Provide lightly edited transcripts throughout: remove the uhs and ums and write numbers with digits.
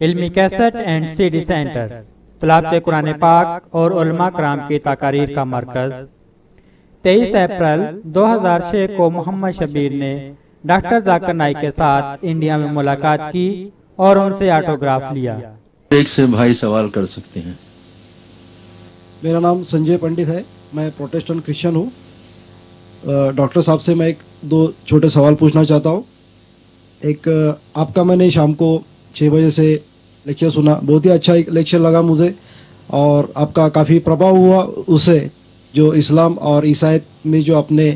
علمی cassette and C D centre, تلاوت قرآن پاک اور علماء کرام کی تقاریر کا مرکز۔ 23 اپریل 2006 کو محمد شبیر نے ڈاکٹر ذاکر نائک کے ساتھ انڈیا میں ملاقات کی اور ان سے آٹوگراف لیا۔ ایک سے بھائی سوال کر سکتے ہیں۔ میرا نام سنجے پنڈت ہے، میں پروٹسٹنٹ کرسچن ہوں۔ ڈاکٹر صاحب سے میں دو چھوٹے سوال پوچھنا چاہتا ہوں۔ ایک، آپ کا میں نے شام کو 6 بجے سے لیکچر سنا، بہت ہی اچھا لیکچر لگا مجھے، اور آپ کا کافی پربھاؤ ہوا اس سے، جو اسلام اور عیسائیت میں جو آپ نے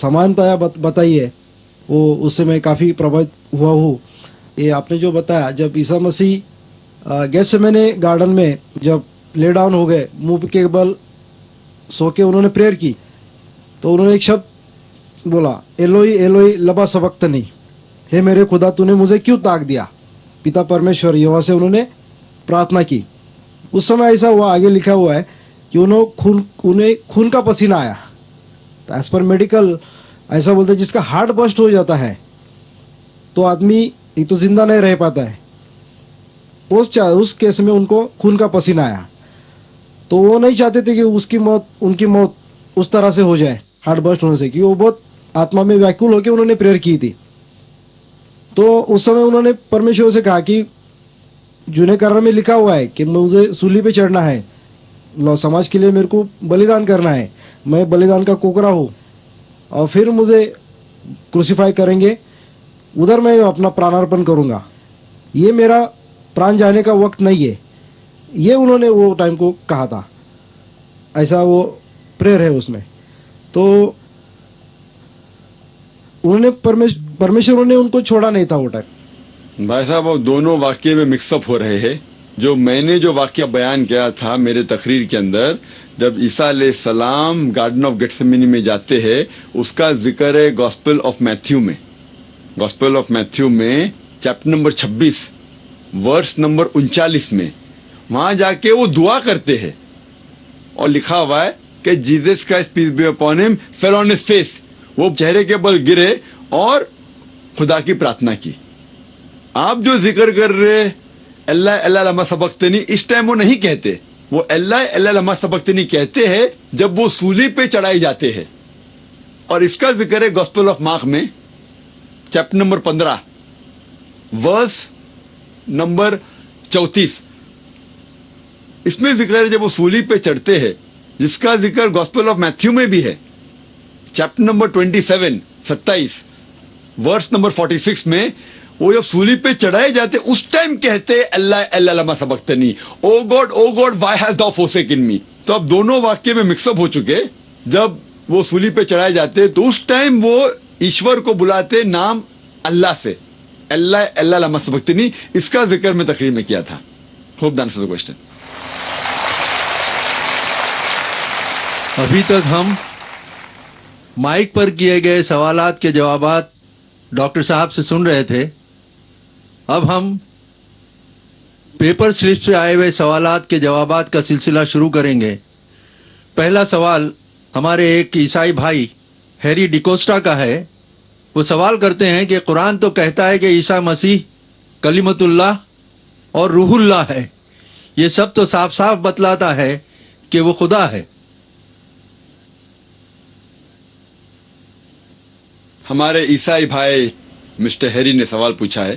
سمانتا بتائی ہے وہ اس سے میں کافی پربھاوت ہوا ہوں۔ یہ آپ نے جو بتایا، جب عیسیٰ مسیح گیتسیمانی گارڈن میں جب لے ڈاؤن ہو گئے، منہ کے بل سو کے انہوں نے پریئر کی، تو انہوں نے ایک شبد بولا، ایلوئی ایلوئی لما سبقتنی، ہے میرے خدا تو نے مجھے کیوں طاق دیا؟ پتا پرمیشور یہوہ سے انہوں نے پرارتھنا کی۔ اس سمے ایسا ہوا، آگے لکھا ہوا ہے کہ انہیں خون کا پسینہ آیا۔ ایز پر میڈیکل ایسا بولتے ہیں جس کا ہارٹ برسٹ ہو جاتا ہے تو آدمی ایک تو زندہ نہیں رہ پاتا ہے، اس کیس میں ان کو خون کا پسینہ آیا، تو وہ نہیں چاہتے تھے کہ ان کی موت اس طرح سے ہو جائے ہارٹ برسٹ ہونے سے، کیونکہ وہ بہت آتما میں ویکول ہو کے انہوں نے پریئر کی تھی۔ تو اس سمے انہوں نے پرمیشور سے کہا کہ جنہیں کرنے میں لکھا ہوا ہے کہ مجھے سولی پہ چڑھنا ہے، سماج کے لیے میرے کو بلیدان کرنا ہے، میں بلیدان کا کوکرا ہوں، اور پھر مجھے کروسیفائی کریں گے، ادھر میں اپنا پرانارپن کروں گا، یہ میرا پران جانے کا وقت نہیں ہے، یہ انہوں نے وہ ٹائم کو کہا تھا، ایسا وہ پریئر ہے اس میں۔ تو انہوں نے پرمیشور نے ان کو چھوڑا نہیں تھا وہ ٹائم۔ بھائی صاحب، وہ دونوں واقعے میں مکس اپ ہو رہے ہیں۔ جو میں نے جو واقعہ بیان کیا تھا میرے تقریر کے اندر، جب عیسیٰ علیہ السلام گارڈن آف گیتسیمانی میں جاتے ہیں، اس کا ذکر ہے گاسپل آف میتھیو میں۔ گاسپل آف میتھیو میں چیپٹر نمبر 26 ورس نمبر 39 میں وہاں جا کے وہ دعا کرتے ہیں، اور لکھا ہوا ہے کہ Jesus Christ peace be upon him fell on his face, وہ چہرے کے بل گرے اور خدا کی پرارتھنا کی۔ آپ جو ذکر کر رہے اللہ اللہ لما سبقتنی، اس ٹائم وہ نہیں کہتے، وہ اللہ اللہ لما سبقتنی کہتے ہیں جب وہ سولی پہ چڑھائے جاتے ہیں، اور اس کا ذکر ہے گاسپل آف مارک میں چیپٹر نمبر 15 ورس نمبر 34۔ اس میں ذکر ہے جب وہ سولی پہ چڑھتے ہیں، جس کا ذکر گاسپل آف میتھیو میں بھی ہے چیپٹر نمبر 27 ورس نمبر 46 میں، وہ جب سولی پہ چڑھائے جاتے اس ٹائم کہتے اللہ اللہ لما سبقتنی، O God why has thou forsaken me۔ تو اب دونوں واقعے میں مکس اپ ہو چکے۔ جب وہ سولی پہ چڑھائے جاتے تو اس ٹائم وہ ایشور کو بلاتے نام اللہ سے، اللہ اللہ لما سبقتنی، اس کا ذکر میں تقریر میں کیا تھا۔ Hope that answers the question۔ ابھی تک ہم مائک پر کیے گئے سوالات کے جوابات ڈاکٹر صاحب سے سن رہے تھے۔ اب ہم پیپر سلپ سے آئے ہوئے سوالات کے جوابات کا سلسلہ شروع کریں گے۔ پہلا سوال ہمارے ایک عیسائی بھائی ہیری ڈیکوسٹا کا ہے۔ وہ سوال کرتے ہیں کہ قرآن تو کہتا ہے کہ عیسیٰ مسیح کلمت اللہ اور روح اللہ ہے، یہ سب تو صاف صاف بتلاتا ہے کہ وہ خدا ہے۔ ہمارے عیسائی بھائی مسٹر ہیری نے سوال پوچھا ہے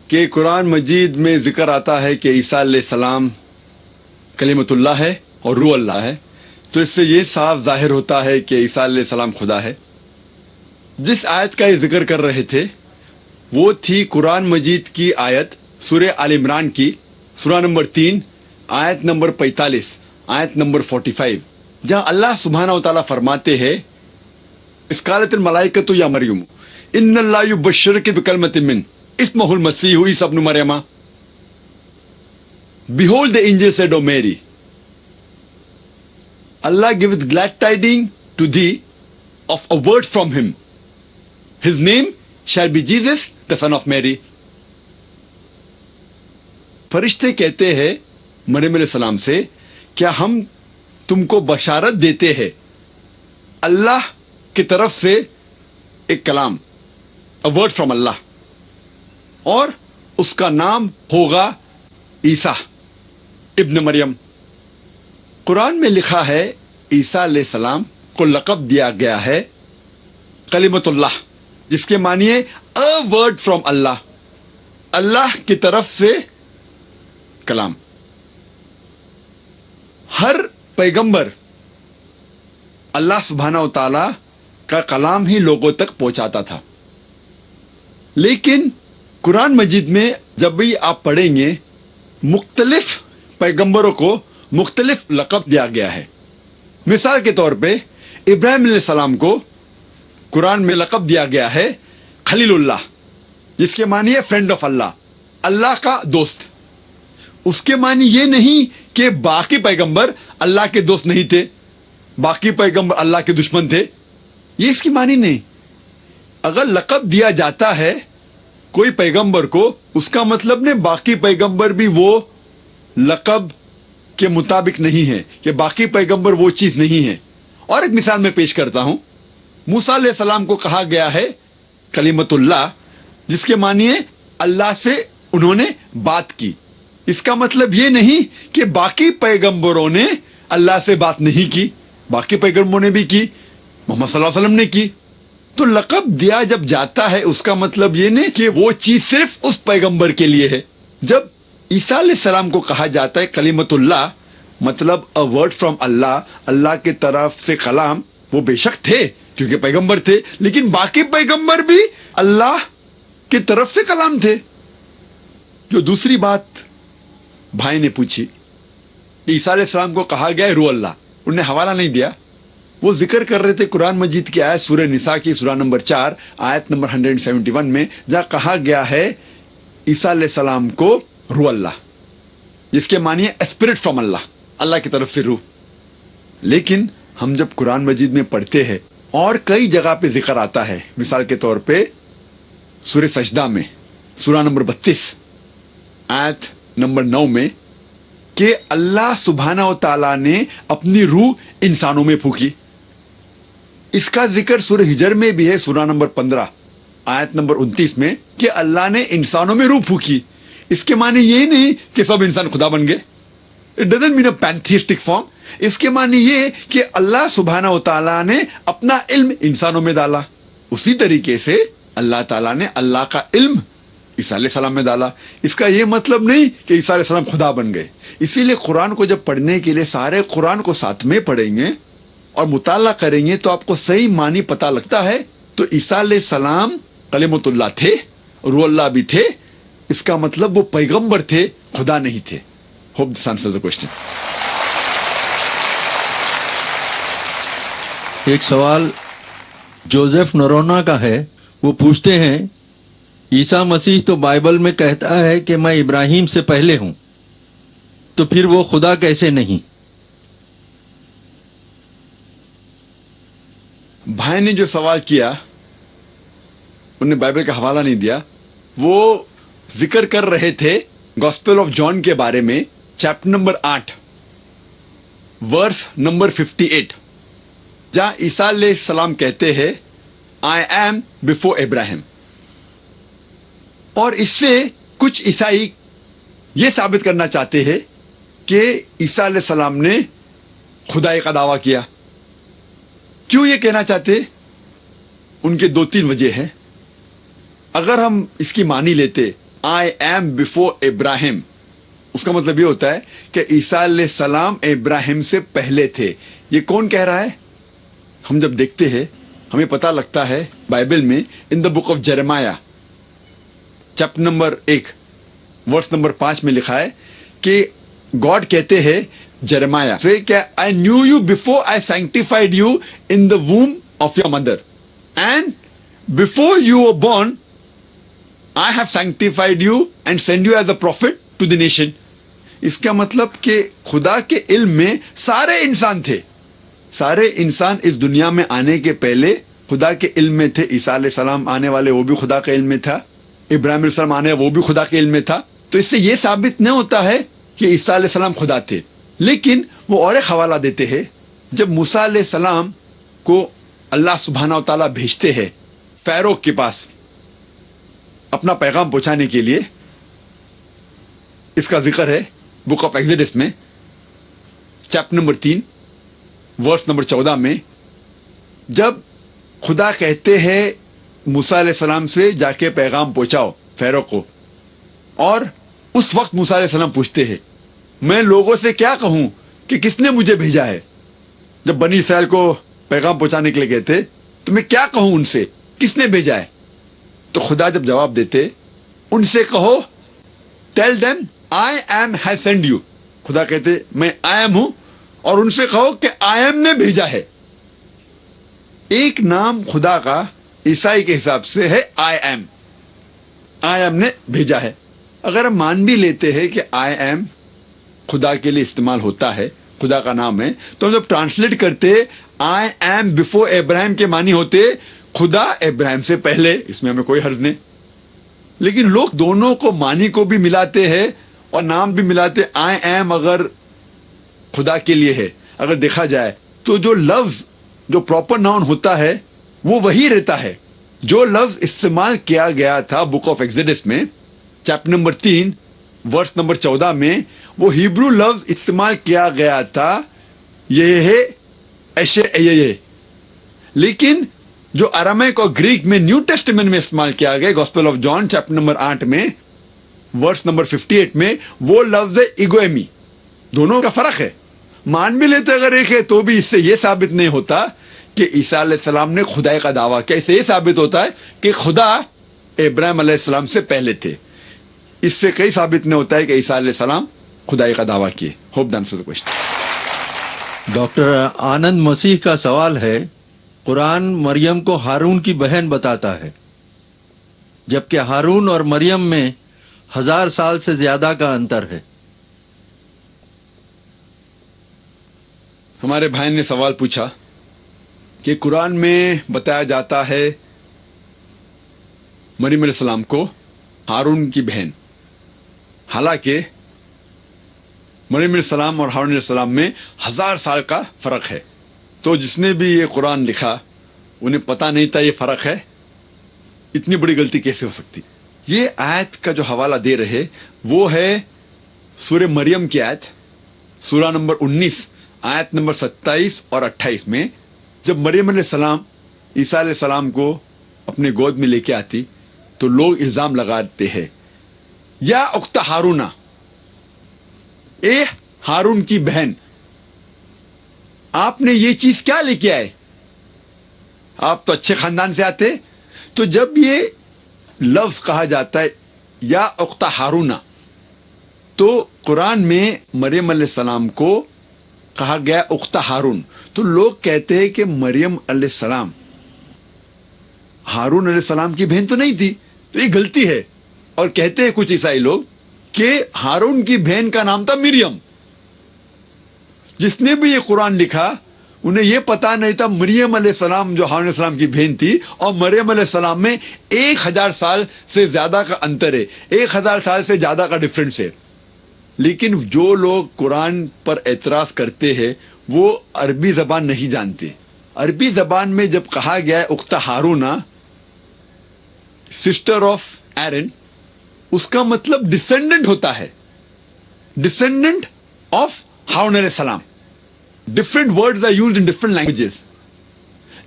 کہ قرآن مجید میں ذکر آتا ہے کہ عیسیٰ علیہ السلام کلمت اللہ ہے اور روح اللہ ہے، تو اس سے یہ صاف ظاہر ہوتا ہے کہ عیسیٰ علیہ السلام خدا ہے۔ جس آیت کا یہ ذکر کر رہے تھے وہ تھی قرآن مجید کی آیت سورہ آل عمران کی سورہ نمبر 3 آیت نمبر 45 آیت نمبر 45، جہاں اللہ سبحانہ و تعالیٰ فرماتے ہیں، اس قالت الملائکۃ یا مریم ان اللہ یبشرک بکلمۃ من اسمہ المسیح عیسی ابن مریم، behold the angel said of Mary, Allah giveth glad tidings to thee of a word from him, his name shall be Jesus the son of Mary۔ فرشتے کہتے ہیں مریم علیہ السلام سے، کیا ہم تم کو بشارت دیتے ہیں اللہ کی طرف سے ایک کلام، a word from اللہ، اور اس کا نام ہوگا عیسیٰ ابن مریم. قرآن میں لکھا ہے عیسیٰ علیہ السلام کو لقب دیا گیا ہے کلمۃ اللہ، جس کے معنی ہے اے ورڈ فرام اللہ، اللہ کی طرف سے کلام. ہر پیغمبر اللہ سبحانہ و تعالی کا کلام ہی لوگوں تک پہنچاتا تھا. لیکن قرآن مجید میں جب بھی آپ پڑھیں گے مختلف پیغمبروں کو مختلف لقب دیا گیا ہے. مثال کے طور پہ ابراہیم علیہ السلام کو قرآن میں لقب دیا گیا ہے خلیل اللہ، جس کے معنی ہے فرینڈ آف اللہ، اللہ کا دوست. اس کے معنی یہ نہیں کہ باقی پیغمبر اللہ کے دوست نہیں تھے، باقی پیغمبر اللہ کے دشمن تھے، یہ اس کی معنی نہیں. اگر لقب دیا جاتا ہے کوئی پیغمبر کو، اس کا مطلب نہیں باقی پیغمبر بھی وہ لقب کے مطابق نہیں ہے کہ باقی پیغمبر وہ چیز نہیں ہے. اور ایک مثال میں پیش کرتا ہوں. موسیٰ علیہ السلام کو کہا گیا ہے کلمۃ اللہ، جس کے معنی ہے اللہ سے انہوں نے بات کی. اس کا مطلب یہ نہیں کہ باقی پیغمبروں نے اللہ سے بات نہیں کی، باقی پیغمبروں نے بھی کی، محمد صلی اللہ علیہ وسلم نے کی. تو لقب دیا جب جاتا ہے اس کا مطلب یہ نہیں کہ وہ چیز صرف اس پیغمبر کے لیے ہے. جب عیسیٰ علیہ السلام کو کہا جاتا ہے کلمۃ اللہ، مطلب اے ورڈ فرام اللہ، اللہ کی طرف سے کلام، وہ بے شک تھے کیونکہ پیغمبر تھے، لیکن باقی پیغمبر بھی اللہ کی طرف سے کلام تھے. جو دوسری بات بھائی نے پوچھی، عیسیٰ علیہ السلام کو کہا گیا ہے روح اللہ، انہوں نے حوالہ نہیں دیا. وہ ذکر کر رہے تھے قرآن مجید کی آیت سورہ نساء کی سورہ نمبر 4 آیت نمبر 171 میں، جہاں کہا گیا ہے عیسیٰ علیہ السلام کو روح اللہ، جس کے معنی ہے اسپرٹ فرام اللہ، اللہ کی طرف سے روح. لیکن ہم جب قرآن مجید میں پڑھتے ہیں اور کئی جگہ پہ ذکر آتا ہے، مثال کے طور پہ سورہ سجدہ میں سورہ نمبر 32 آیت نمبر 9 میں، کہ اللہ سبحانہ و تعالیٰ نے اپنی روح انسانوں میں پھونکی. اس کا ذکر سورہ ہجر میں بھی ہے سورہ نمبر 15 آیت نمبر 29 میں، کہ اللہ نے انسانوں میں روح پھونکی. اس کے معنی یہ نہیں کہ سب انسان خدا بن گئے. It doesn't mean a pantheistic form. اس کے معنی یہ کہ اللہ سبحانہ و تعالیٰ نے اپنا علم انسانوں میں ڈالا. اسی طریقے سے اللہ تعالیٰ نے اللہ کا علم عیسیٰ علیہ السلام میں ڈالا. اس کا یہ مطلب نہیں کہ عیسیٰ علیہ السلام خدا بن گئے. اسی لیے قرآن کو جب پڑھنے کے لیے سارے قرآن کو ساتھ میں پڑھیں گے اور مطالعہ کریں گے تو آپ کو صحیح معنی پتہ لگتا ہے. تو عیسیٰ علیہ السلام کلمۃ اللہ تھے، روح اللہ بھی تھے. اس کا مطلب وہ پیغمبر تھے، خدا نہیں تھے. Hope this answers the question. ایک سوال جوزف نرونا کا ہے. وہ پوچھتے ہیں عیسیٰ مسیح تو بائبل میں کہتا ہے کہ میں ابراہیم سے پہلے ہوں، تو پھر وہ خدا کیسے نہیں؟ بھائی نے جو سوال کیا انہوں نے بائبل کا حوالہ نہیں دیا. وہ ذکر کر رہے تھے گاسپل آف جان کے بارے میں، چیپٹر نمبر 8 ورس نمبر 58، جہاں عیسیٰ علیہ السلام کہتے ہیں آئی ایم بفور ابراہیم. اور اس سے کچھ عیسائی یہ ثابت کرنا چاہتے ہیں کہ عیسیٰ علیہ السلام نے خدائی کا دعویٰ کیا. کیوں یہ کہنا چاہتے؟ ان کے 2-3 وجہ ہیں. اگر ہم اس کی معنی لیتے آئی ایم بفور ابراہیم، اس کا مطلب یہ ہوتا ہے کہ عیسیٰ علیہ السلام ابراہیم سے پہلے تھے. یہ کون کہہ رہا ہے؟ ہم جب دیکھتے ہیں ہمیں پتہ لگتا ہے بائبل میں in the book of Jeremiah chapter number 1 verse number 5 میں لکھا ہے کہ گاڈ کہتے ہیں جرمایا سے کہ I knew you before I sanctified you in the womb of your mother and before you were born I have sanctified you and send you as a prophet to the nation. اس کا مطلب کہ خدا کے علم میں سارے انسان تھے، سارے انسان اس دنیا میں آنے کے پہلے خدا کے علم میں تھے. عیسیٰ علیہ السلام آنے والے وہ بھی خدا کے علم میں تھا، ابراہیم علیہ السلام آنے وہ بھی خدا کے علم میں تھا. تو اس سے یہ ثابت نہیں ہوتا ہے کہ عیسیٰ علیہ السلام خدا تھے. لیکن وہ اور ایک حوالہ دیتے ہیں، جب موسیٰ علیہ السلام کو اللہ سبحانہ و تعالیٰ بھیجتے ہیں فیرو کے پاس اپنا پیغام پہنچانے کے لیے، اس کا ذکر ہے بک آف ایگزوڈس میں چیپٹر نمبر 3 ورس نمبر 14 میں، جب خدا کہتے ہیں موسیٰ علیہ السلام سے جا کے پیغام پہنچاؤ فیرو کو، اور اس وقت موسیٰ علیہ السلام پوچھتے ہیں میں لوگوں سے کیا کہوں کہ کس نے مجھے بھیجا ہے؟ جب بنی اسرائیل کو پیغام پہنچانے کے لیے گئے تھے تو میں کیا کہوں ان سے، کس نے بھیجا ہے؟ تو خدا جب جواب دیتے ان سے کہو tell them I am has send you, خدا کہتے میں آئی ایم ہوں، اور ان سے کہو کہ آئی ایم نے بھیجا ہے۔ ایک نام خدا کا عیسائی کے حساب سے ہے آئی ایم نے بھیجا ہے۔ اگر ہم مان بھی لیتے ہیں کہ آئی ایم خدا کے لیے استعمال ہوتا ہے، خدا کا نام ہے، تو ہم جب ٹرانسلیٹ کرتے آئی ایم بفور ابراہیم کے معنی ہوتے خدا ابراہیم سے پہلے، اس میں ہمیں کوئی حرج نہیں، لیکن لوگ دونوں کو معنی کو بھی ملاتے ہیں اور نام بھی ملاتے۔ آئی ایم اگر خدا کے لیے ہے، اگر دیکھا جائے تو جو لفظ جو پراپر ناؤن ہوتا ہے وہ وہی رہتا ہے۔ جو لفظ استعمال کیا گیا تھا بک آف ایگزوڈس میں چیپٹر نمبر 3 ورس نمبر 14 میں، وہ ہیبرو لفظ استعمال کیا گیا تھا یہ ہے ایشے، لیکن جو ارامائک اور گریک میں نیو ٹیسٹمنٹ میں استعمال کیا گیا gospel of John chapter number 8 میں ورس نمبر 58 میں، وہ لفظ ہے ایگوئمی۔ دونوں کا فرق ہے، مان بھی لیتے اگر ایک ہے تو بھی اس سے یہ ثابت نہیں ہوتا کہ عیسیٰ علیہ السلام نے خدائی کا دعویٰ کیا، اس سے یہ ثابت ہوتا ہے کہ خدا ابراہیم علیہ السلام سے پہلے تھے۔ اس سے کئی ثابت نہیں ہوتا ہے کہ عیسیٰ علیہ السلام خدائی کا دعویٰ کیے۔ ہوپ دان سے کوشچن۔ ڈاکٹر آنند مسیح کا سوال ہے، قرآن مریم کو ہارون کی بہن بتاتا ہے، جبکہ ہارون اور مریم میں 1000 سال سے زیادہ کا انتر ہے۔ ہمارے بھائی نے سوال پوچھا کہ قرآن میں بتایا جاتا ہے مریم علیہ السلام کو ہارون کی بہن، حالانکہ مریم علیہ السلام اور ہارون علیہ السلام میں 1000 سال کا فرق ہے۔ تو جس نے بھی یہ قرآن لکھا انہیں پتا نہیں تھا یہ فرق ہے، اتنی بڑی غلطی کیسے ہو سکتی؟ یہ آیت کا جو حوالہ دے رہے وہ ہے سورہ مریم کی آیت، سورہ نمبر 19 آیت نمبر 27 اور 28 میں، جب مریم علیہ السلام عیسیٰ علیہ السلام کو اپنے گود میں لے کے آتی تو لوگ الزام لگاتے ہیں یا اخت ہارون، اے ہارون کی بہن، آپ نے یہ چیز کیا لے کے آئے؟ آپ تو اچھے خاندان سے آتے۔ تو جب یہ لفظ کہا جاتا ہے یا اخت ہارون، تو قرآن میں مریم علیہ السلام کو کہا گیا اخت ہارون، تو لوگ کہتے ہیں کہ مریم علیہ السلام ہارون علیہ السلام کی بہن تو نہیں تھی، تو یہ غلطی ہے۔ اور کہتے ہیں کچھ عیسائی لوگ کہ ہارون کی بہن کا نام تھا مریم۔ جس نے بھی یہ قرآن لکھا انہیں یہ پتا نہیں تھا مریم علیہ السلام جو ہارون علیہ السلام کی بہن تھی، اور مریم علیہ السلام میں 1000 سال سے زیادہ کا انتر ہے، 1000 سال سے زیادہ کا ڈفرنس ہے۔ لیکن جو لوگ قرآن پر اعتراض کرتے ہیں وہ عربی زبان نہیں جانتے۔ عربی زبان میں جب کہا گیا ہے اخت ہارون، سسٹر آف ایرن، اس کا مطلب ڈسینڈنٹ ہوتا ہے، ڈسینڈنٹ آف ہارون علیہ السلام۔ Different words are used in different languages.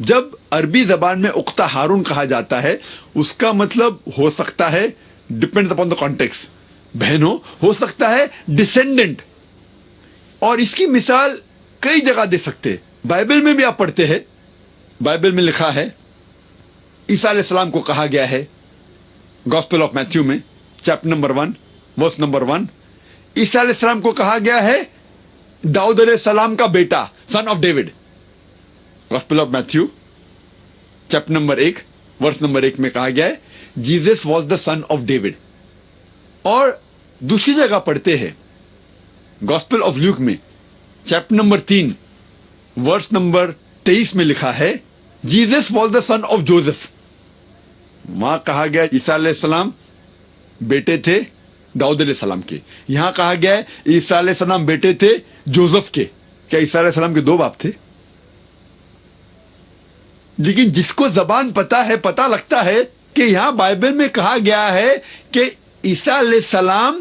جب عربی زبان میں اخت ہارون کہا جاتا ہے اس کا مطلب ہو سکتا ہے ڈپینڈز اپون دا کانٹیکسٹ، بہن ہو سکتا ہے ڈسینڈنٹ، اور اس کی مثال کئی جگہ دے سکتے۔ بائبل میں بھی آپ پڑھتے ہیں، بائبل میں لکھا ہے عیسیٰ علیہ السلام کو کہا گیا ہے گاسپل آف میتھیو میں چیپٹر نمبر 1 ورس نمبر 1، عیسیٰ علیہ السلام کو کہا گیا ہے داؤد علیہ السلام کا بیٹا، son of David. Gospel of Matthew chapter number 1 verse number 1 میں کہا گیا ہے Jesus was the son of David. اور دوسری جگہ پڑھتے ہیں گاسپل آف لیوک میں چیپٹر نمبر 3 ورس نمبر 23 میں لکھا ہے Jesus was the son of Joseph. وہاں کہا گیا عیسیٰ علیہ السلام بیٹے تھے داؤد علیہ السلام کے، یہاں کہا گیا ہے عیسیٰ علیہ السلام بیٹے تھے جوزف کے۔ کیا عیسیٰ علیہ السلام کے 2 باپ تھے؟ لیکن جس کو زبان پتا ہے، پتا لگتا ہے کہ یہاں بائبل میں کہا گیا ہے کہ عیسیٰ علیہ السلام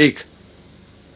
1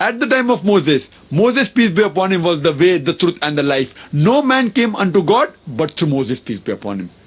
At the time of Moses, Moses peace be upon him was the way, the truth and the life. No man came unto God but through Moses peace be upon him.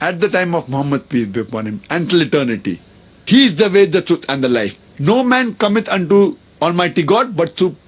At the time of Muhammad peace be upon him until eternity, he is the way, the truth and the life. No man cometh unto Almighty God but through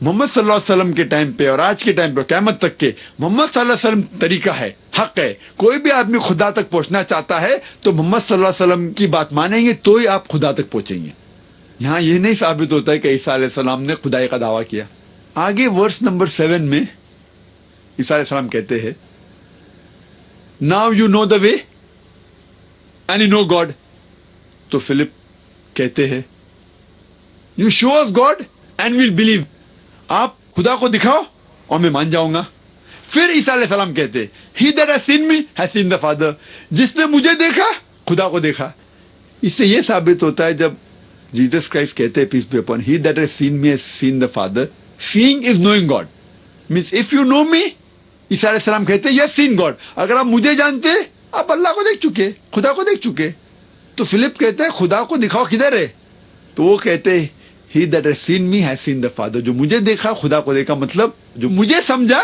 محمد صلی اللہ علیہ وسلم کے time پہ اور آج کے time پہ قیامت تک کے محمد صلی اللہ علیہ وسلم طریقہ ہے، حق ہے. کوئی بھی آدمی خدا تک پہنچنا چاہتا ہے تو محمد صلی اللہ علیہ وسلم کی بات مانیں گے تو ہی آپ خدا تک پہنچیں گے. یہاں یہ نہیں ثابت ہوتا ہے کہ عیسیٰ علیہ السلام نے خدائی کا دعویٰ کیا. آگے ورس نمبر 7 میں عیسیٰ علیہ السلام کہتے ہیں now you know the way and you know God. تو فلپ کہتے ہیں you show us God and we'll believe. آپ خدا کو دکھاؤ اور میں مان جاؤں گا. پھر عیسیٰ علیہ السلام کہتے he that has seen me has seen the father. جس نے مجھے دیکھا خدا کو دیکھا. اس سے یہ ثابت ہوتا ہے جب جیسس کرائسٹ کہتے ہیں peace be upon he that has seen me has seen the father. Seeing is knowing God means if you know me. عیسیٰ علیہ السلام کہتے ہیں یس سین گاڈ. اگر آپ مجھے جانتے آپ اللہ کو دیکھ چکے، خدا کو دیکھ چکے. تو فلپ کہتے ہیں خدا کو دکھاؤ کدھر ہے. تو وہ کہتے ہیں he that has seen me has seen the father. جو مجھے دیکھا خدا کو دیکھا. مطلب جو مجھے سمجھا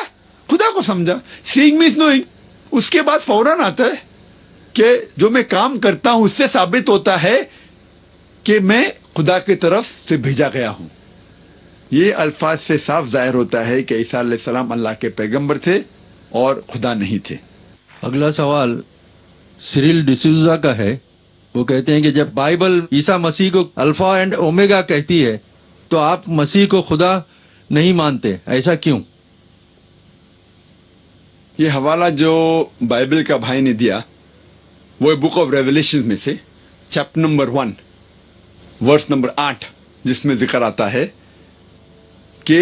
خدا کو سمجھا. سینگ مینس نوئنگ. اس کے بعد فوراً آتا ہے کہ جو میں کام کرتا ہوں اس سے ثابت ہوتا ہے کہ میں خدا کی طرف سے بھیجا گیا ہوں. یہ الفاظ سے صاف ظاہر ہوتا ہے کہ عیسیٰ علیہ السلام اللہ کے پیغمبر تھے اور خدا نہیں تھے. اگلا سوال سیریل ڈسوزا کا ہے. وہ کہتے ہیں کہ جب بائبل عیسیٰ مسیح کو الفا اینڈ اومیگا کہتی ہے تو آپ مسیح کو خدا نہیں مانتے، ایسا کیوں؟ یہ حوالہ جو بائبل کا بھائی نے دیا وہ بک آف ریولیشن میں سے چیپٹر نمبر 1 ورس نمبر 8 جس میں ذکر آتا ہے کہ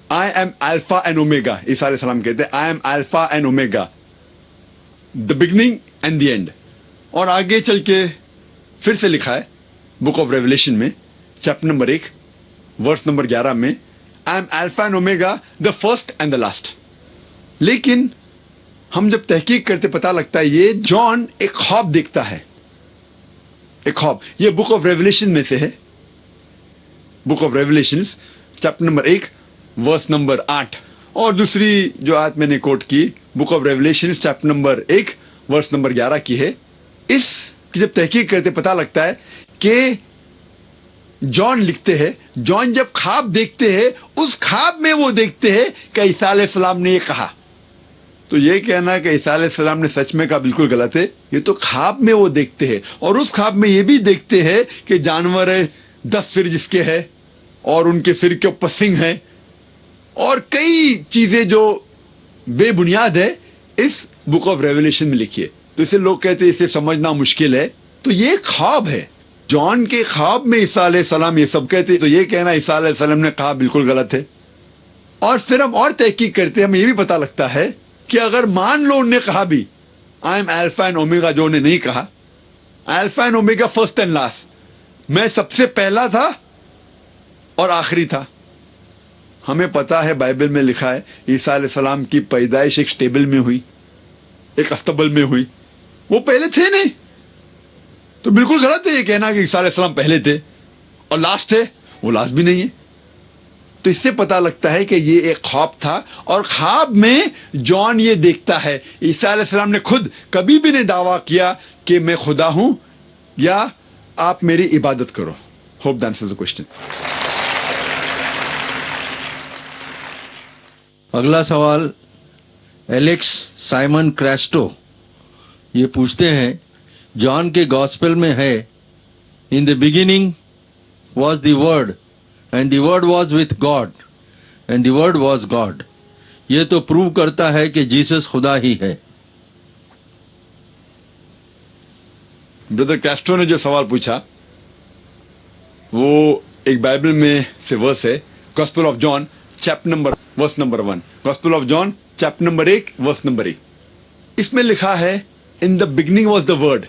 I am alpha and omega. عیسیٰ علیہ السلام کہتے ہیں I am alpha and omega the beginning and the end. اور آگے چل کے پھر سے لکھا ہے بک آف ریولیشن میں چیپٹر نمبر 1 ورس نمبر 11 میں I am alpha and omega the first and the last. لیکن ہم جب تحقیق کرتے پتہ لگتا ہے یہ جان ایک خواب دیکھتا ہے. ایک خواب. یہ بک آف ریولیشن میں سے ہے. Book of Revelation chapter number 1 verse number 8. اور دوسری جو آیت میں نے کوٹ کی book of Revelation chapter number 1 verse number 11 کی ہے. اس کی جب تحقیق کرتے پتہ لگتا ہے کہ جان لکھتے ہیں جان جب خواب دیکھتے ہیں اس خواب میں وہ دیکھتے ہیں کہ عیسیٰ علیہ السلام نے یہ کہا. تو یہ کہنا کہ عیسیٰ علیہ السلام نے سچ میں کہا بالکل غلط ہے. یہ تو خواب میں وہ دیکھتے ہیں اور اس خواب میں یہ بھی دیکھتے ہیں کہ جانور ہے 10 سر جس کے ہے اور ان کے سر کے اوپر سنگ ہے اور کئی چیزیں جو بے بنیاد ہے اس بک آف ریولیشن میں لکھی ہے. تو اسے لوگ کہتے ہیں اسے سمجھنا مشکل ہے. تو یہ خواب ہے. جان کے خواب میں عیسیٰ علیہ السلام یہ سب کہتے ہیں. تو یہ کہنا عیسیٰ علیہ السلام نے کہا بالکل غلط ہے. اور پھر ہم اور تحقیق کرتے ہیں ہمیں یہ بھی پتہ لگتا ہے کہ اگر مان لو انہوں نے کہا بھی آئی ایم الفا اینڈ اومیگا جو انہوں نے نہیں کہا alpha and omega first and last. میں سب سے پہلا تھا اور آخری تھا. ہمیں پتا ہے بائبل میں لکھا ہے عیسیٰ علیہ السلام کی پیدائش ایک سٹیبل میں ہوئی، ایک استبل میں ہوئی. وہ پہلے تھے نہیں. تو بالکل غلط ہے یہ کہنا کہ عیسیٰ علیہ السلام پہلے تھے اور لاسٹ ہے. وہ لاسٹ بھی نہیں ہے. تو اس سے پتا لگتا ہے کہ یہ ایک خواب تھا اور خواب میں جان یہ دیکھتا ہے. عیسیٰ علیہ السلام نے خود کبھی بھی نہیں دعویٰ کیا کہ میں خدا ہوں یا آپ میری عبادت کرو. Hope that answers the question. اگلا سوال ایلیکس سائمن کریسٹو یہ پوچھتے ہیں جان کے گاسپل میں ہے in the beginning was the word and the word was with God and the word was God. یہ تو پروو کرتا ہے کہ جیسس خدا ہی ہے. بردر کیسٹرو نے جو سوال پوچھا وہ ایک بائبل میں سے ورس ہے gospel of John chapter number verse number 1. Gospel of John chapter number 1 verse number 1. اس میں لکھا ہے in the beginning was the word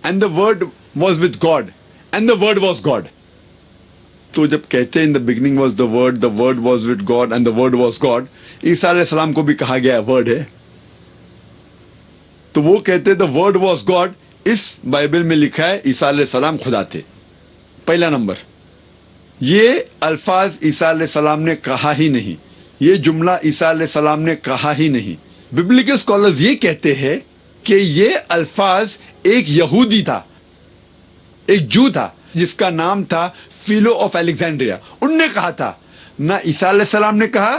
and the word was with God and the word was God. تو جب کہتے ہیں in the beginning was the word was with God and the word was God. Isa علیہ السلام کو بھی کہا گیا ورڈ ہے. تو وہ کہتے دا ورڈ واز گاڈ. اس بائبل میں لکھا ہے عیسیٰ علیہ السلام خدا تھے. پہلا نمبر یہ الفاظ عیسیٰ علیہ السلام نے کہا ہی نہیں. یہ جملہ عیسیٰ علیہ السلام نے کہا ہی نہیں. ببلیکل اسکالرز یہ کہتے ہیں کہ یہ الفاظ ایک یہودی تھا، ایک جو تھا جس کا نام تھا فیلو آف الیگزینڈریا. ان نے کہا تھا نہ عیسیٰ علیہ السلام نے کہا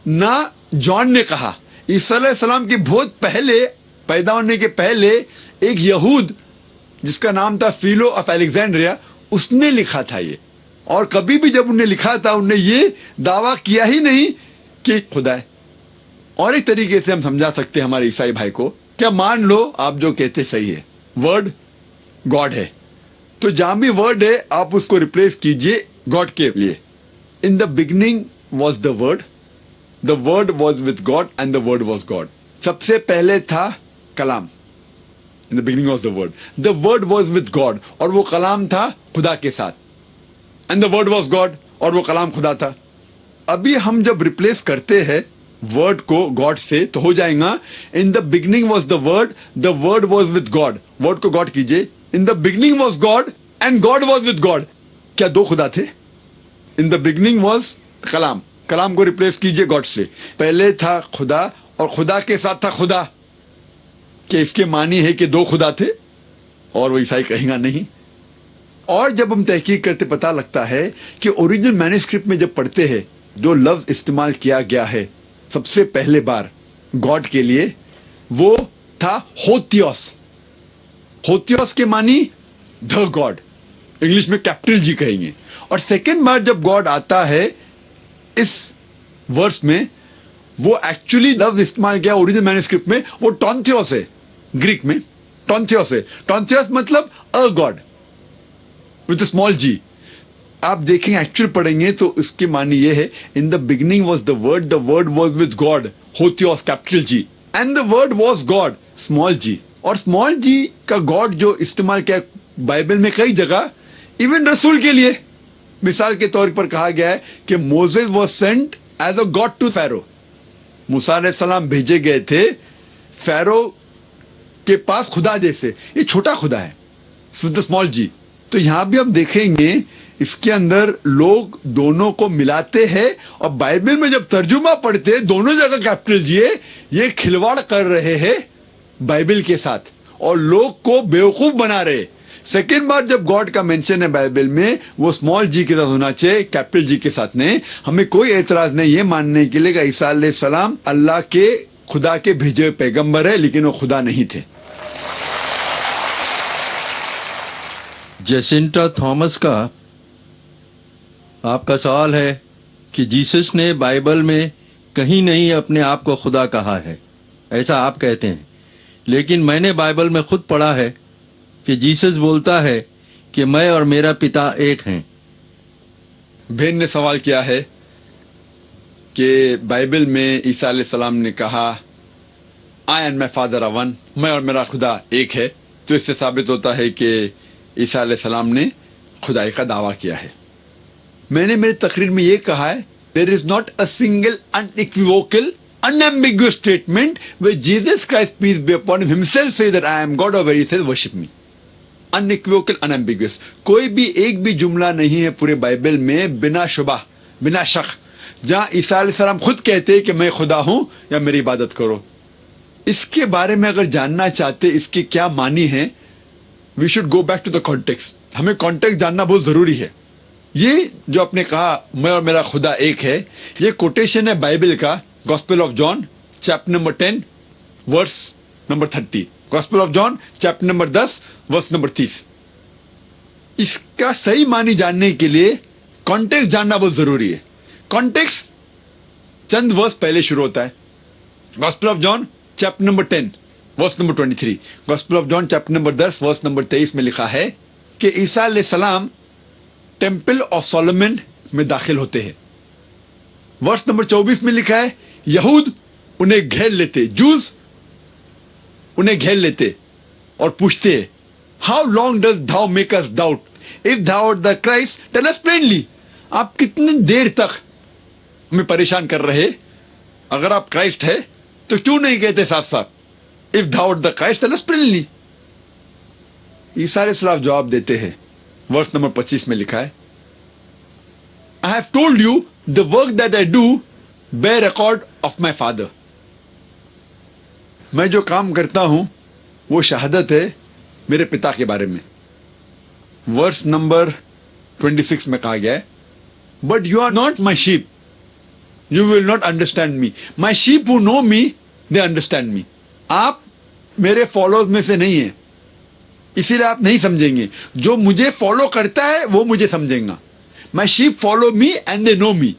نہ جان نے کہا. عیسیٰ علیہ السلام کے بہت پہلے, پیدا ہونے کے پہلے, ایک یہود جس کا نام تھا فیلو آف الیگزینڈریا, اس نے لکھا تھا یہ. اور کبھی بھی جب انہوں نے لکھا تھا انہوں نے یہ دعویٰ کیا ہی نہیں کہ خدا ہے. اور ایک طریقے سے ہم سمجھا سکتے ہیں ہمارے عیسائی بھائی کو, کیا مان لو آپ جو کہتے صحیح ہے, ورڈ گاڈ ہے, تو جہاں بھی ورڈ ہے آپ اس کو ریپلیس کیجئے گاڈ کے لیے. In the beginning was the word was with God and the word was God. سب سے پہلے تھا کلام. In the beginning was the word was with God, اور وہ کلام تھا خدا کے ساتھ. And the word was God, اور وہ کلام خدا تھا. ابھی ہم جب ریپلیس کرتے ہیں ورڈ کو گاڈ سے تو ہو جائے گا in the beginning was the word was with God. Word کو گاڈ کیجئے, in the beginning was God and God was with God. کیا دو خدا تھے؟ ان دا بگننگ واز کلام کو ریپلیس کیجئے گاڈ سے. پہلے تھا خدا اور خدا کے ساتھ تھا خدا. کہ اس کے معنی ہے کہ دو خدا تھے؟ اور وہ عیسائی کہیں گا نہیں. اور جب ہم تحقیق کرتے پتہ لگتا ہے کہ اوریجنل مینوسکرپٹ میں جب پڑھتے ہیں جو لفظ استعمال کیا گیا ہے سب سے پہلے بار گاڈ کے لیے وہ تھا ہوتیوس. ہوتیوس کے معنی دا گاڈ, انگلش میں کیپٹل جی کہیں گے. اور سیکنڈ بار جب گاڈ آتا ہے اس ورس میں وہ ایکچولی لفظ استعمال کیا اوریجنل مینوسکرپٹ میں وہ ٹونتھیوس ہے. گریک میں ٹونتھیوس ہے. ٹونتھیوس مطلب ا گاڈ وتھ اے اسمال جی. آپ دیکھیں ایکچوئل پڑھیں گے تو اس کے معنی یہ ہے in the beginning was the word was with God, ہوتیوس capital G, and the word was God small G. اور اسمال جی کا گاڈ جو استعمال کیا بائبل میں کئی جگہ, ایون رسول کے لیے. مثال کے طور پر کہا گیا ہے کہ Moses was sent as a God to Pharaoh. Musa علیہ السلام بھیجے گئے تھے فیرو کے پاس خدا جیسے. یہ چھوٹا خدا ہے ود اسمال جی. تو یہاں بھی ہم دیکھیں گے اس کے اندر لوگ دونوں کو ملاتے ہیں, اور بائبل میں جب ترجمہ پڑھتے دونوں جگہ کیپٹل جی ہے. یہ کھلواڑ کر رہے ہیں بائبل کے ساتھ اور لوگ کو بیوقوف بنا رہے. سیکنڈ بار جب گاڈ کا مینشن ہے بائبل میں وہ اسمال جی کے ساتھ ہونا چاہیے, کیپٹل جی کے ساتھ نہیں. ہمیں کوئی اعتراض نہیں یہ ماننے کے لیے کہ عیسیٰ علیہ السلام اللہ کے خدا کے بھیجے ہوئے پیغمبر ہے لیکن وہ خدا نہیں تھے. جیسنٹا تھامس کا آپ کا سوال ہے کہ جیسس نے بائبل میں کہیں نہیں اپنے آپ کو خدا کہا ہے, ایسا آپ کہتے ہیں, لیکن میں نے بائبل میں خود پڑھا ہے کہ جیسس بولتا ہے کہ میں اور میرا پتا ایک ہیں. بہن نے سوال کیا ہے کہ بائبل میں عیسیٰ علیہ السلام نے کہا I and my father are one, میں اور میرا خدا ایک ہے, تو اس سے ثابت ہوتا ہے کہ عیسیٰ علیہ السلام نے خدائی کا دعویٰ کیا ہے. میں نے میری تقریر میں یہ کہا ہے there is not a single unequivocal unambiguous statement where Jesus Christ peace be upon him himself say that I am God or where he says worship me. unequivocal unambiguous. کوئی بھی ایک بھی جملہ نہیں ہے پورے بائبل میں بنا شبہ بنا شک جہاں عیسیٰ علیہ السلام خود کہتے کہ میں خدا ہوں یا میری عبادت کرو. اس کے بارے میں اگر جاننا چاہتے اس کے کیا معنی ہیں we should go back to the context. ہمیں کانٹیکسٹ جاننا بہت ضروری ہے. یہ جو آپ نے کہا میں اور میرا خدا ایک ہے, یہ کوٹیشن ہے بائبل کا gospel of John chapter number 10 verse number 30. Gospel of John chapter number 10 verse number 30. اس کا صحیح معنی جاننے کے لیے کانٹیکسٹ جاننا بہت ضروری ہے. کانٹیکسٹ چند ورس پہلے شروع ہوتا ہے. Gospel of John chapter number 10 verse number 23. Gospel of John chapter number 10 verse number 23 میں لکھا ہے کہ عیسیٰ علیہ السلام ٹیمپل آف سولومن میں داخل ہوتے ہیں. ورس نمبر 24 میں لکھا ہے یہود انہیں گھیر لیتے, جوز انہیں گھیر لیتے اور پوچھتے how long does thou make us doubt if thou art the Christ tell us plainly. آپ کتنی دیر تک ہمیں پریشان کر رہے, اگر آپ کرائسٹ ہے تو کیوں نہیں کہتے صاف صاف if thou art the Christ tell us plainly. عیسیٰ علیہ السلام جواب دیتے ہیں ورس نمبر 25 میں لکھا ہے I have told you the work that I do bear record of my father. میں جو کام کرتا ہوں وہ شہادت ہے میرے پتا کے بارے میں. ورس نمبر 26 میں کہا گیا ہے but you are not my sheep. You will not understand me. My sheep who know me, they understand me. آپ میرے فالوز میں سے نہیں ہیں, اسی لیے آپ نہیں سمجھیں گے. جو مجھے فالو کرتا ہے وہ مجھے سمجھیں گا. My sheep follow me and they know me.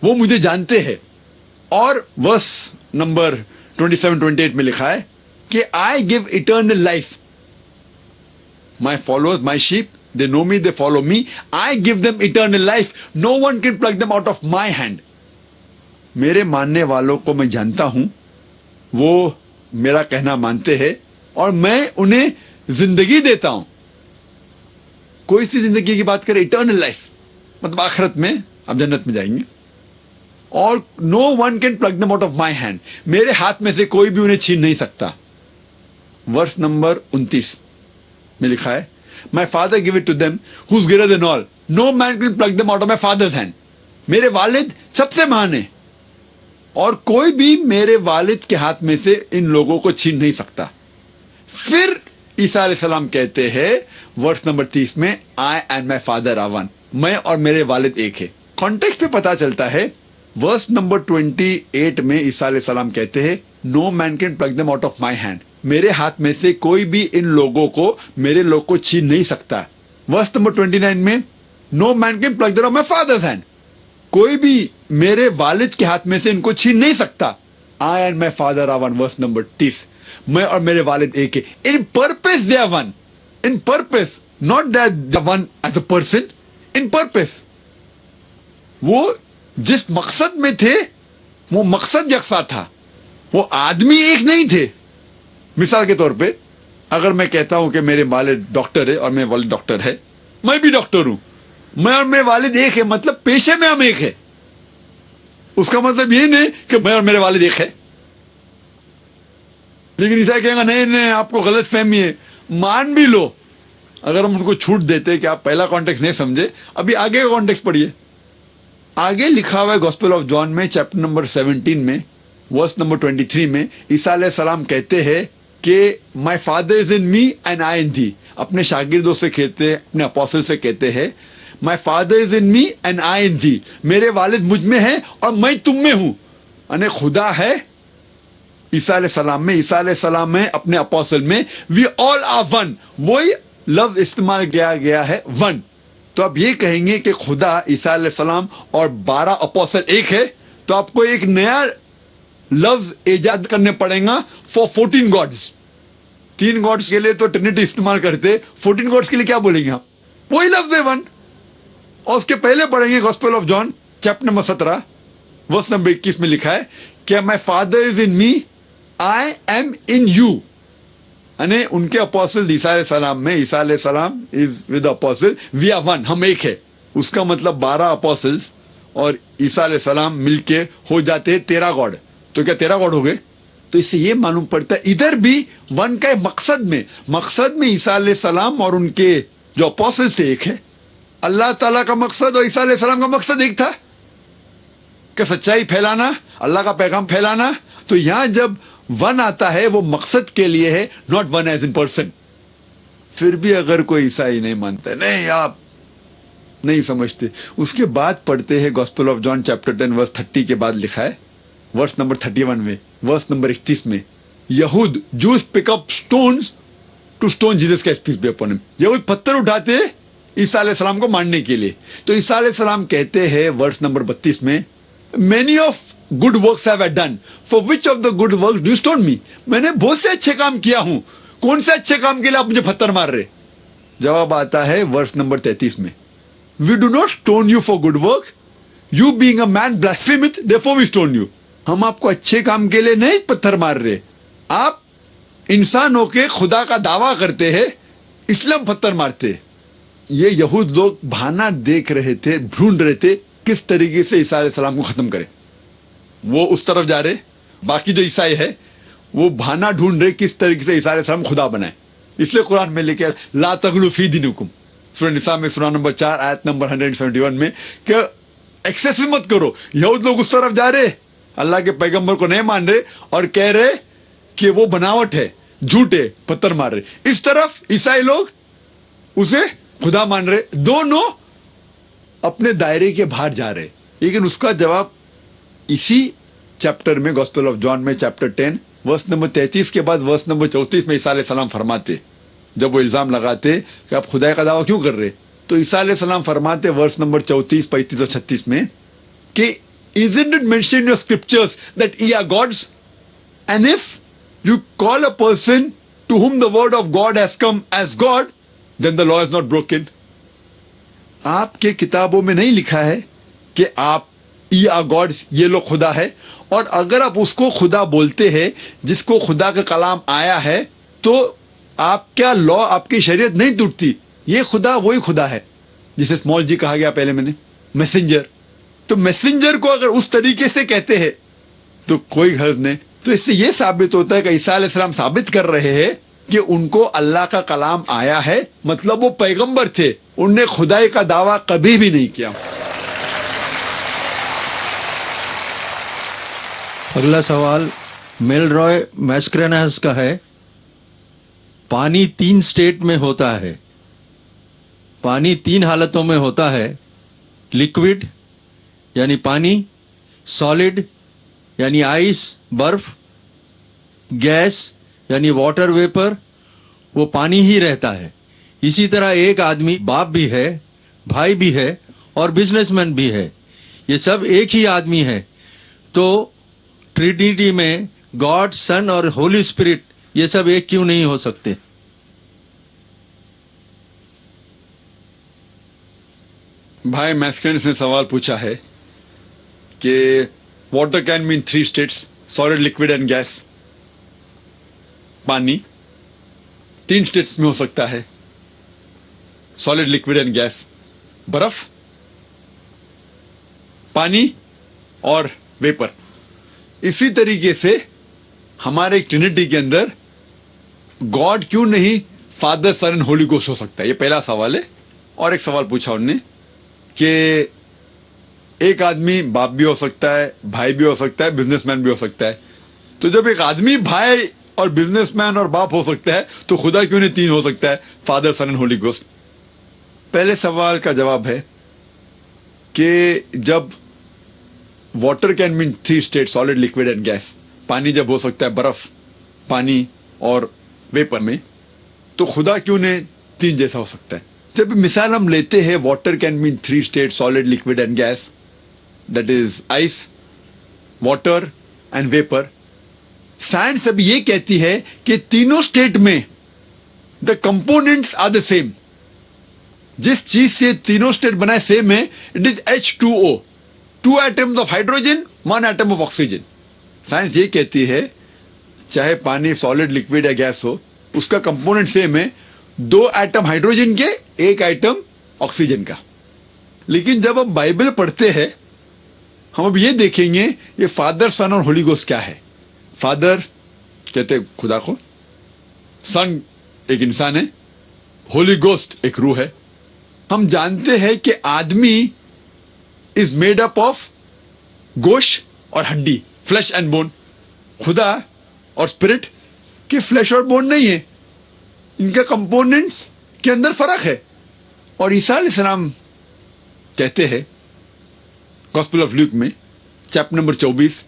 وہ مجھے جانتے ہیں. اور ورس نمبر 27-28 میں لکھا ہے کہ I give eternal life. My followers, my sheep, they know me, they follow me. I give them eternal life. No one can pluck them out of my hand. میرے ماننے والوں کو میں جانتا ہوں, وہ میرا کہنا مانتے ہیں اور میں انہیں زندگی دیتا ہوں. کوئی سی زندگی کی بات کرے, اٹرنل لائف, مطلب آخرت میں آپ جنت میں جائیں گے. اور no one can pluck them out of my hand. میرے ہاتھ میں سے کوئی بھی انہیں چھین نہیں سکتا. ورس نمبر 29 میں لکھا ہے, my father gave it to them whose greater than all. No man can pluck them out of my father's hand. میرے والد سب سے مہان ہیں اور کوئی بھی میرے والد کے ہاتھ میں سے ان لوگوں کو چھین نہیں سکتا. پھر عیسیٰ علیہ السلام کہتے ہیں ورس نمبر 30 میں, I and my father are one. میں اور میرے والد ایک ہے. کانٹیکسٹ پہ پتا چلتا ہے. ورس نمبر 28 میں عیسیٰ علیہ السلام کہتے ہیں, no man can pluck them out of my hand. میرے ہاتھ میں سے کوئی بھی ان لوگوں کو, میرے لوگ کو چھین نہیں سکتا. ورس نمبر 29 میں, no man can pluck them of my father's hand. کوئی بھی میرے والد کے ہاتھ میں سے ان کو چھین نہیں سکتا. I and my father are one. Verse number 30, میں اور میرے والد ایک ہے. In purpose they are one. In purpose, not that they are one as a person. In purpose, وہ جس مقصد میں تھے وہ مقصد یکساں تھا. وہ آدمی ایک نہیں تھے. مثال کے طور پہ اگر میں کہتا ہوں کہ میرے والد ڈاکٹر ہے اور میرے والد ڈاکٹر ہے, میں بھی ڈاکٹر ہوں, میں اور میرے والد ایک ہے, مطلب پیشے میں ہم ایک ہے. اس کا مطلب یہ نہیں کہ میں اور میرے والد ایک ہے. لیکن عیسائی کہیں گا نہیں نہیں, آپ کو غلط فہمی ہے. مان بھی لو, اگر ہم ان کو چھوٹ دیتے کہ آپ پہلا کانٹیکس نہیں سمجھے, ابھی آگے کا کانٹیکس پڑھیے. آگے لکھا ہوا ہے گاسپل آف جان میں چیپٹر نمبر 17 میں ورس نمبر 23 میں عیسیٰ علیہ السلام کہتے ہیں کہ my father is in me and I ان دی. اپنے شاگردوں سے کہتے ہیں, اپنے اپوسل سے کہتے ہیں, مائی father is in me and I ان دی. میرے والد مجھ میں ہیں اور میں تم میں ہوں. یعنی خدا ہے عیسیٰ علیہ السلام میں, عیسیٰ علیہ السلام میں, اپنے اپوسل میں. وی آل آر ون. وہی لفظ استعمال کیا گیا ہے, ون. تو آپ یہ کہیں گے کہ خدا, عیسیٰ علیہ السلام اور 12 اپوسل ایک ہے, تو آپ کو ایک نیا لفظ ایجاد کرنے پڑے گا فار 14 گاڈز. 3 گاڈز کے لیے تو ٹرینٹی استعمال کرتے, 14 گاڈز کے لیے کیا بولیں گے آپ؟ وہی لفظ ہے ون. اور اس کے پہلے پڑھیں گے gospel of John chapter number 17 verse number 21 میں لکھا ہے کہ my father is in me, I am in you. یعنی ان کے اپوسل عیسیٰ علیہ السلام میں, عیسیٰ علیہ السلام is with apostle, we are one, ہم ایک ہے. اس کا مطلب 12 اپوسلس اور عیسیٰ علیہ السلام مل کے ہو جاتے ہیں 13 گاڈ. تو کیا 13 گاڈ ہو گئے؟ تو اس سے یہ معلوم پڑتا ہے ادھر بھی ون کا مقصد میں عیسیٰ علیہ السلام اور ان کے جو اپوسل سے ایک ہے. اللہ تعالیٰ کا مقصد اور عیسیٰ علیہ السلام کا مقصد ایک تھا کہ سچائی پھیلانا, اللہ کا پیغام پھیلانا. تو یہاں جب ون آتا ہے وہ مقصد کے لیے ہے, not one as in person. پھر بھی اگر کوئی عیسائی نہیں مانتا ہے, نہیں آپ نہیں سمجھتے, اس کے بعد پڑھتے ہیں گاسپل آف جان چیپٹر 10 ورس 30 کے بعد لکھا ہے ورس نمبر 31 میں, ورس نمبر 31 میں, یہود جوز پک اپ اسٹونز ٹو اسٹون جیسس کا پیس بی اپون ہم. یہود پتھر اٹھاتے عیسیٰ علیہ السلام کو ماننے کے لیے. تو عیسیٰ علیہ السلام کہتے ہیں ورس نمبر 32 میں, many of good works have I done, for which of the good works do you stone me. میں نے بہت سے اچھے کام کیا ہوں, کون سے اچھے کام کے لیے آپ مجھے پتھر مار رہے؟ جواب آتا ہے ورس نمبر 33 میں, we do not stone you for good works, you being a man blasphemeth therefore we stone you. ہم آپ کو اچھے کام کے لیے نہیں پتھر مار رہے, آپ انسان ہو کے خدا کا دعویٰ کرتے ہیں اس لیے ہم پتھر مارتے. یہ یہود لوگ بہانہ دیکھ رہے تھے, ڈھونڈ رہے تھے کس طریقے سے عیسیٰ علیہ السلام کو ختم کرے. وہ اس طرف جا رہے, باقی جو عیسائی ہے وہ بہانہ ڈھونڈ رہے کس طریقے سے عیسیٰ علیہ السلام خدا بنائے. اس لیے قرآن میں لکھا لا تغلوا فی دینکم, سورہ نساء میں سورہ نمبر 4 آیت نمبر 171 میں کہ ایکسیس مت کرو. یہود لوگ اس طرف جا رہے, اللہ کے پیغمبر کو نہیں مان رہے اور کہہ رہے کہ وہ بناوٹ ہے, جھوٹے, پتھر مار رہے. اس طرف عیسائی لوگ اسے خدا مان رہے. دونوں اپنے دائرے کے باہر جا رہے. لیکن اس کا جواب اسی چیپٹر میں گوسپل آف جان میں چیپٹر 10 ورس نمبر 33 کے بعد ورس نمبر 34 میں عیسیٰ علیہ السلام فرماتے, جب وہ الزام لگاتے کہ آپ خدائی کا دعویٰ کیوں کر رہے, تو عیسیٰ علیہ السلام فرماتے ورس نمبر 34, 35 اور 36 میں کہ isn't it mentioned in your scriptures that ye are gods? And if you call a person to whom the word of God has come as God, then the law is not broken. آپ کے کتابوں میں نہیں لکھا ہے کہ آپ ye are gods, یہ لوگ خدا ہے, اور اگر آپ اس کو خدا بولتے ہیں جس کو خدا کا کلام آیا ہے, تو آپ کا لا, آپ کی شریعت نہیں ٹوٹتی. یہ خدا وہی خدا ہے جسے اسمال جی کہا گیا پہلے میں نے, میسنجر. تو میسنجر کو اگر اس طریقے سے کہتے ہیں تو کوئی غرض نہیں. تو اس سے یہ ثابت ہوتا ہے کہ عیسیٰ علیہ السلام ثابت کر رہے ہیں کہ ان کو اللہ کا کلام آیا ہے, مطلب وہ پیغمبر تھے, انہوں نے خدائی کا دعویٰ کبھی بھی نہیں کیا. اگلا سوال میل رائے میسکرینس کا ہے. پانی 3 اسٹیٹ میں ہوتا ہے. پانی 3 حالتوں میں ہوتا ہے. لکوڈ یعنی پانی, سالڈ یعنی آئس برف, گیس یعنی واٹر ویپر, وہ پانی ہی رہتا ہے. اسی طرح ایک آدمی باپ بھی ہے, بھائی بھی ہے اور بزنس مین بھی ہے. یہ سب ایک ہی آدمی ہے. تو ٹرینیٹی میں گاڈ, سن اور ہولی اسپرٹ یہ سب ایک کیوں نہیں ہو سکتے؟ بھائی میسکرینس نے سوال پوچھا ہے کہ water can main 3 states, solid, liquid and gas. پانی 3 اسٹیٹس میں ہو سکتا ہے, سالڈ, لکوڈ اینڈ گیس. برف, پانی اور ویپر. اسی طریقے سے ہمارے ٹرینیٹی کے اندر گاڈ کیوں نہیں father, son and holy ghost ہو سکتا ہے؟ یہ پہلا سوال ہے. اور ایک سوال پوچھا انہوں نے کہ ایک آدمی باپ بھی ہو سکتا ہے, بھائی بھی ہو سکتا ہے, بزنس مین بھی ہو سکتا ہے. تو جب ایک آدمی بھائی اور بزنس مین اور باپ ہو سکتا ہے تو خدا کیوں نہیں 3 ہو سکتا ہے, father, son and holy ghost? پہلے سوال کا جواب ہے کہ جب water can main 3 state, solid, liquid and gas, پانی جب ہو سکتا ہے برف, پانی اور ویپر میں, تو خدا کیوں نہیں 3 جیسا ہو سکتا ہے؟ جب مثال ہم لیتے ہیں water can main 3 state, solid, liquid and gas, that is ice, water and vapour. Science اب یہ کہتی ہے کہ تینوں اسٹیٹ میں the components are the same. جس چیز سے تینوں اسٹیٹ بنائے سیم ہے, it is H2O, 2 atoms of hydrogen, 1 atom of oxygen. Science یہ کہتی ہے چاہے پانی سالڈ, لکوڈ یا گیس ہو, اس کا کمپوننٹ سیم ہے, 2 ایٹم ہائیڈروجن کے, 1 ایٹم آکسیجن کا. لیکن جب ہم بائبل پڑھتے ہیں ہم اب یہ دیکھیں گے یہ فادر, سن اور ہولی گوسٹ کیا ہے. فادر کہتے خدا کو, سن ایک انسان ہے, ہولی گوسٹ ایک روح ہے. ہم جانتے ہیں کہ آدمی از میڈ اپ آف گوشت اور ہڈی, فلیش اینڈ بون. خدا اور اسپرٹ کے فلیش اور بون نہیں ہے, ان کے کمپوننٹس کے اندر فرق ہے. اور عیسیٰ علیہ السلام کہتے ہیں گوسپل آف لیوک میں chapter number 24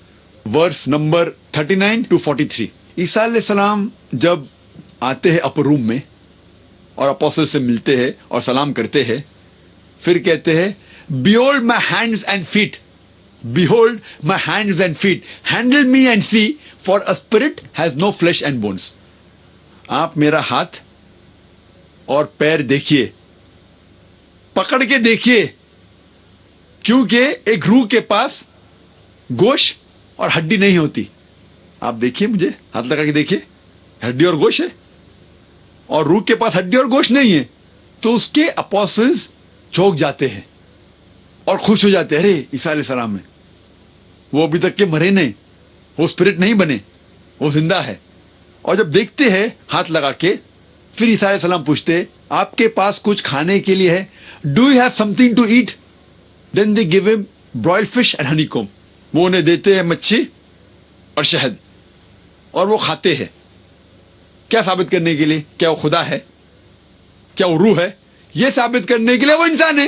verse number 39 to 43, Isa علیہ السلام جب آتے ہیں اپر روم میں اور اپوسٹل سے ملتے ہیں اور سلام کرتے ہیں, پھر کہتے ہیں behold my hands and feet, behold my hands and feet, handle me and see, for a spirit has no flesh and bones. آپ میرا ہاتھ اور پیر دیکھیے, پکڑ کے دیکھیے, کیونکہ ایک روح کے پاس گوشت اور ہڈی نہیں ہوتی. آپ دیکھیے, مجھے ہاتھ لگا کے دیکھیے, ہڈی اور گوشت ہے, اور روح کے پاس ہڈی اور گوشت نہیں ہے. تو اس کے اپوسٹلز چونک جاتے ہیں اور خوش ہو جاتے ہیں, ارے عیسیٰ علیہ السلام ہے, وہ ابھی تک کے مرے نہیں, وہ اسپرٹ نہیں بنے, وہ زندہ ہے. اور جب دیکھتے ہیں ہاتھ لگا کے, پھر عیسیٰ علیہ السلام پوچھتے آپ کے پاس کچھ کھانے کے لیے ہے, do you have something to eat? Then they gave him broiled fish and honey کوم. وہ انہیں دیتے ہیں مچھی اور شہد, اور وہ کھاتے ہیں. کیا ثابت کرنے کے لیے؟ کیا وہ خدا ہے؟ کیا وہ روح ہے؟ یہ ثابت کرنے کے لیے وہ انسان ہے.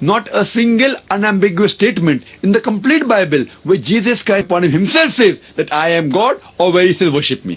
not a single unambiguous statement in the complete Bible where Jesus Christ upon himself says that I am God or where he says worship me.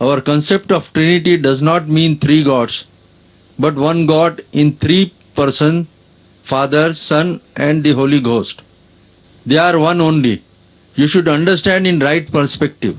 Our concept of Trinity does not mean 3 gods, but one God in 3 persons, Father, Son, and the Holy Ghost. They are one only. You should understand in right perspective.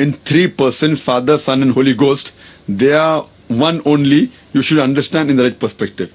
in 3 persons, Father, Son, and Holy Ghost. They are one only. You should understand in the right perspective.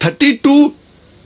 32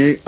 1,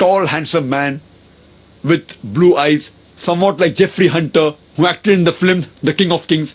tall handsome man with blue eyes, somewhat like Jeffrey Hunter who acted in the film The King of Kings।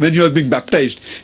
when he was being baptized,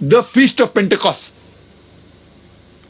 the feast of Pentecost,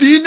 3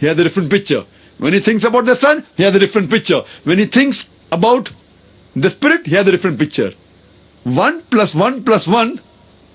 he has a different picture. When he thinks about the son, he has a different picture. When he thinks about the spirit, he has a different picture. 1 + 1 + 1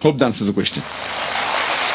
Hope that answers the question.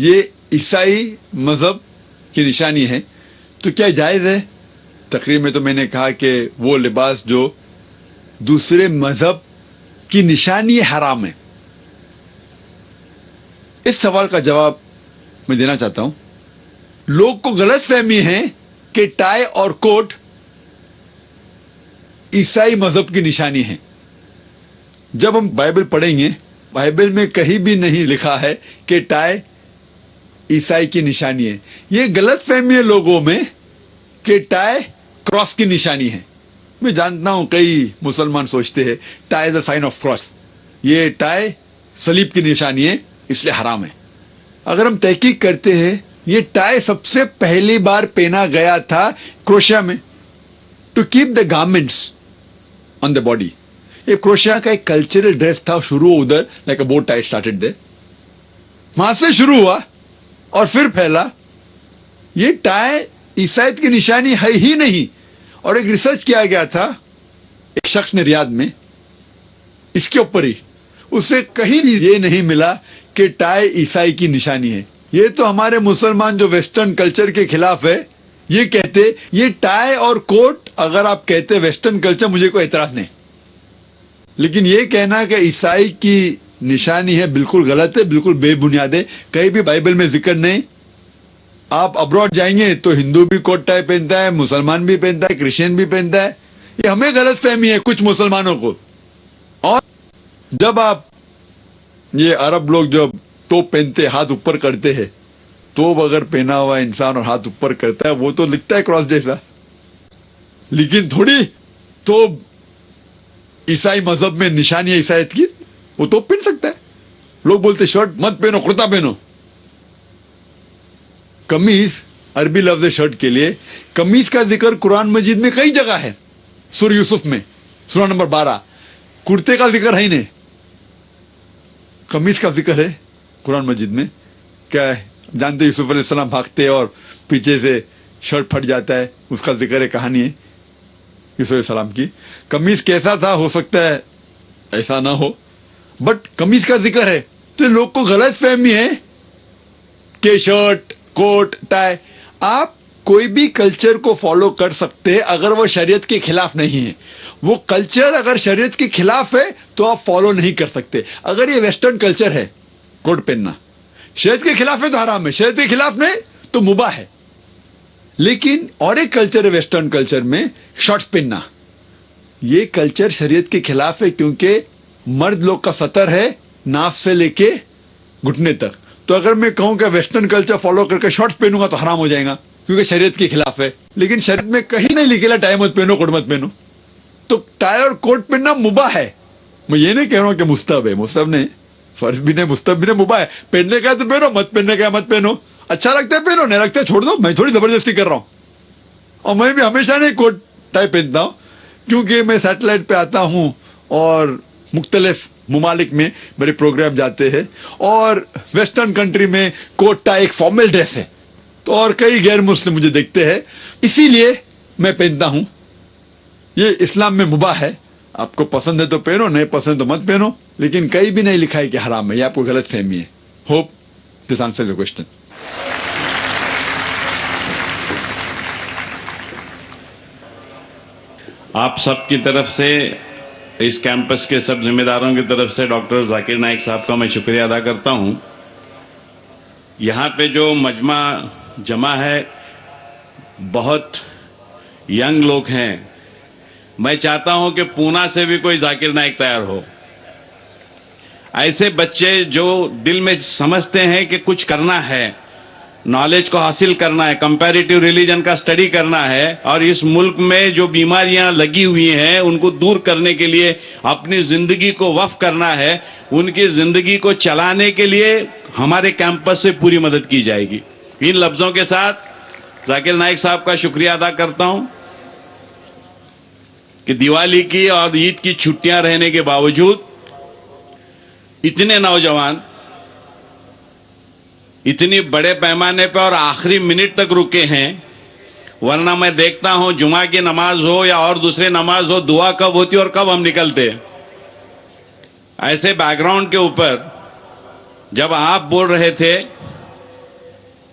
یہ عیسائی مذہب کی نشانی ہے، تو کیا جائز ہے؟ تقریر میں تو میں نے کہا کہ وہ لباس جو دوسرے مذہب کی نشانی حرام ہے. اس سوال کا جواب میں دینا چاہتا ہوں. لوگ کو غلط فہمی ہے کہ ٹائی اور کوٹ عیسائی مذہب کی نشانی ہے. جب ہم بائبل پڑھیں گے، بائبل میں کہیں بھی نہیں لکھا ہے کہ ٹائی عیسائی کی نشانی ہے. یہ غلط فہمی ہے لوگوں میں کہ ٹائی کراس کی نشانی ہے. میں جانتا ہوں کئی مسلمان سوچتے ہیں tie is a sign of cross, یہ ٹائی صلیب کی نشانی ہے اس لیے حرام ہے. اگر ہم تحقیق کرتے ہیں، یہ ٹائی سب سے پہلی بار پہنا گیا تھا کروشیا میں، to keep the garments on the body. یہ کروشیا کا ایک کلچرل ڈریس تھا، شروع ادھر like a bow tie started there, وہاں سے شروع ہوا اور پھر پھیلا. یہ ٹائی عیسائیت کی نشانی ہے ہی نہیں. اور ایک ریسرچ کیا گیا تھا ایک شخص نے ریاض میں اس کے اوپر ہی، اسے کہیں بھی یہ نہیں ملا کہ ٹائی عیسائی کی نشانی ہے. یہ تو ہمارے مسلمان جو ویسٹرن کلچر کے خلاف ہے، یہ کہتے یہ ٹائی اور کوٹ اگر آپ کہتے ویسٹرن کلچر مجھے کوئی اعتراض نہیں، لیکن یہ کہنا کہ عیسائی کی نشانی ہے بالکل غلط ہے، بالکل بے بنیاد ہے. کہیں بھی بائبل میں ذکر نہیں. آپ ابراڈ جائیں گے تو ہندو بھی کوٹ ٹائی پہنتا ہے، مسلمان بھی پہنتا ہے، کرسچین بھی پہنتا ہے. یہ ہمیں غلط فہمی ہے کچھ مسلمانوں کو. اور جب آپ یہ عرب لوگ جب توپ پہنتے ہاتھ اوپر کرتے ہیں، توپ اگر پہنا ہوا انسان اور ہاتھ اوپر کرتا ہے وہ تو لگتا ہے کراس جیسا، لیکن تھوڑی توپ عیسائی مذہب میں نشانی ہے عیسائیت کی، وہ توپ پہن سکتا ہے. لوگ بولتے شرٹ مت پہنو، کرتا پہنو. قمیص عربی لفظ ہے شرٹ کے لیے. قمیص کا ذکر قرآن مجید میں کئی جگہ ہے. سورہ یوسف میں سورہ نمبر 12 کرتے کا ذکر ہے ہی نہیں، قمیص کا ذکر ہے قرآن مجید میں. کیا ہے جانتے یوسف علیہ السلام بھاگتے اور پیچھے سے شرٹ پھٹ جاتا ہے، اس کا ذکر ہے، کہانی ہے یوسف علیہ السلام کی. قمیص کیسا تھا ہو سکتا ہے ایسا نہ ہو، بٹ قمیص کا ذکر ہے. تو لوگ کو غلط فہمی ہے کہ شرٹ کوٹ ٹائی. آپ کوئی بھی کلچر کو فالو کر سکتے اگر وہ شریعت کے خلاف نہیں ہے. وہ کلچر اگر شریعت کے خلاف ہے تو آپ فالو نہیں کر سکتے. اگر یہ ویسٹرن کلچر ہے، کوٹ پہننا شریعت کے خلاف ہے تو حرام ہے، شریعت کے خلاف نہیں تو مباح ہے. لیکن اور ایک کلچر ہے ویسٹرن کلچر میں شارٹس پہننا، یہ کلچر شریعت کے خلاف ہے کیونکہ مرد لوگ کا سطر ہے ناف سے لے کے گھٹنے تک. تو اگر میں کہوں کہ ویسٹرن کلچر فالو کر کے شارٹس پہنوں گا تو حرام ہو جائے گا کیونکہ شریعت کے خلاف ہے. لیکن شریعت میں کہیں نہیں لکھے ٹائی مت پہنو کوٹ مت پہنو. تو ٹائی اور کوٹ پہننا مباح ہے. میں یہ نہیں کہہ رہا ہوں کہ مستحب ہے، مستحب نہیں، فرض بھی نہیں، مستحب بھی نہیں، مباح ہے. پہننے کا تو پہنو، مت پہننے کا مت پہنو. اچھا لگتا ہے پہنو، نہیں لگتا ہے چھوڑ دو. میں تھوڑی زبردستی کر رہا ہوں. اور میں بھی ہمیشہ نہیں کوٹ ٹائی پہنتا ہوں کیونکہ میں سیٹلائٹ پہ آتا ہوں اور مختلف ممالک میں میرے پروگرام جاتے ہیں، اور ویسٹرن کنٹری میں کوٹ ٹائی ایک فارمل ڈریس ہے، تو اور کئی غیر مسلم مجھے دیکھتے ہیں، اسی لیے میں پہنتا ہوں. یہ اسلام میں مباح ہے. آپ کو پسند ہے تو پہنو، نہیں پسند تو مت پہنو، لیکن کہیں بھی نہیں لکھا ہے کہ حرام ہے. یہ آپ کو غلط فہمی ہے. Hope this answers the question. آپ سب کی طرف سے، اس کیمپس کے سب ذمہ داروں کی طرف سے ڈاکٹر ذاکر نائک صاحب کا میں شکریہ ادا کرتا ہوں. یہاں پہ جو مجمع جمع ہے بہت ینگ لوگ ہیں. میں چاہتا ہوں کہ پونا سے بھی کوئی ذاکر نائک تیار ہو. ایسے بچے جو دل میں سمجھتے ہیں کہ کچھ کرنا ہے، نالج کو حاصل کرنا ہے، کمپیریٹیو ریلیجن کا سٹڈی کرنا ہے، اور اس ملک میں جو بیماریاں لگی ہوئی ہیں ان کو دور کرنے کے لیے اپنی زندگی کو وقف کرنا ہے، ان کی زندگی کو چلانے کے لیے ہمارے کیمپس سے پوری مدد کی جائے گی. ان لفظوں کے ساتھ ذاکر نائک صاحب کا شکریہ ادا کرتا ہوں کہ دیوالی کی اور عید کی چھٹیاں رہنے کے باوجود اتنے نوجوان اتنی بڑے پیمانے پہ اور آخری منٹ تک رکے ہیں. ورنہ میں دیکھتا ہوں جمعہ کی نماز ہو یا اور دوسرے نماز ہو، دعا کب ہوتی اور کب ہم نکلتے. ایسے بیک گراؤنڈ کے اوپر جب آپ بول رہے تھے